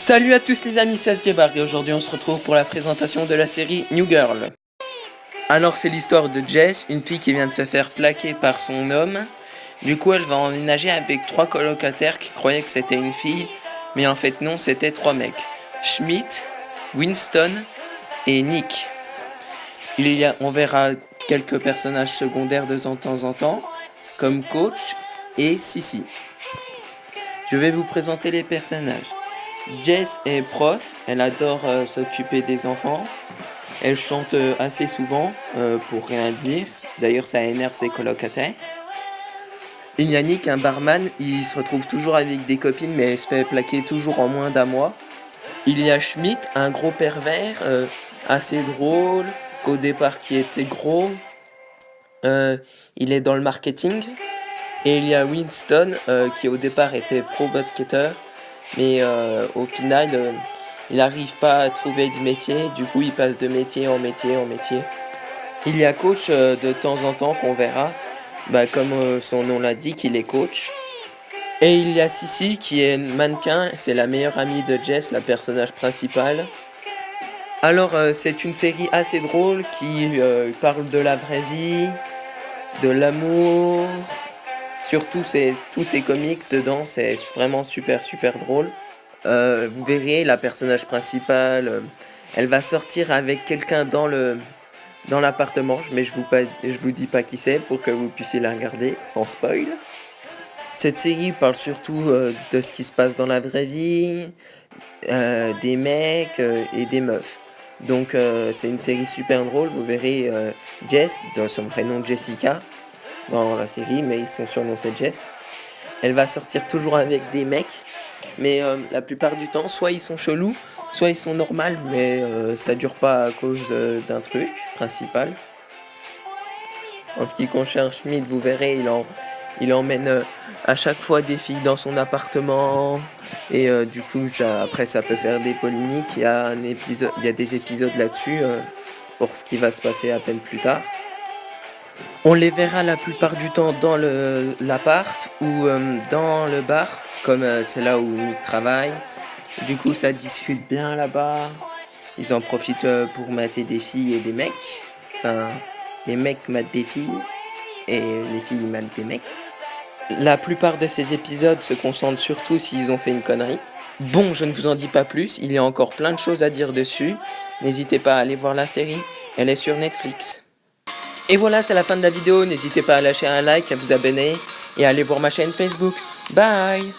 Salut à tous les amis, c'est Asgebar et aujourd'hui on se retrouve pour la présentation de la série New Girl. Alors c'est l'histoire de Jess, une fille qui vient de se faire plaquer par son homme. Du coup elle va emménager avec 3 colocataires qui croyaient que c'était une fille, mais en fait non, c'était 3 mecs. Schmidt, Winston et Nick. On verra quelques personnages secondaires de temps en temps, comme Coach et Sissy. Je vais vous présenter les personnages. Jess est prof, elle adore s'occuper des enfants. Elle chante assez souvent pour rien dire. D'ailleurs, ça énerve ses colocataires. Il y a Nick, un barman, il se retrouve toujours avec des copines, mais il se fait plaquer toujours en moins d'un mois. Il y a Schmidt, un gros pervers, assez drôle, qu'au départ qui était gros. Il est dans le marketing. Et il y a Winston, qui au départ était pro-basketteur. Mais au final, il n'arrive pas à trouver de métier, du coup il passe de métier en métier en métier. Il y a Coach de temps en temps qu'on verra, comme son nom l'indique, il est coach. Et il y a Sissy qui est mannequin, c'est la meilleure amie de Jess, la personnage principale. Alors c'est une série assez drôle qui parle de la vraie vie, de l'amour. Surtout, tout est comique dedans, c'est vraiment super drôle. Vous verrez, la personnage principale, elle va sortir avec quelqu'un dans l'appartement, mais je vous dis pas qui c'est pour que vous puissiez la regarder sans spoil. Cette série parle surtout de ce qui se passe dans la vraie vie, des mecs et des meufs. Donc c'est une série super drôle, vous verrez Jess, dans son prénom Jessica, dans la série, mais son surnom c'est Jess. Elle va sortir toujours avec des mecs, mais la plupart du temps, soit ils sont chelous, soit ils sont normaux, mais ça dure pas à cause d'un truc principal. En ce qui concerne Schmidt, vous verrez, il emmène à chaque fois des filles dans son appartement, et du coup, après ça peut faire des polémiques. Il y a des épisodes là-dessus, pour ce qui va se passer à peine plus tard. On les verra la plupart du temps dans l'appart ou dans le bar, comme c'est là où Nick travaille. Du coup, ça discute bien là-bas. Ils en profitent pour mater des filles et des mecs. Enfin, les mecs matent des filles et les filles matent des mecs. La plupart de ces épisodes se concentrent surtout s'ils ont fait une connerie. Bon, je ne vous en dis pas plus, il y a encore plein de choses à dire dessus. N'hésitez pas à aller voir la série, elle est sur Netflix. Et voilà, c'est la fin de la vidéo, n'hésitez pas à lâcher un like, à vous abonner et à aller voir ma chaîne Facebook. Bye!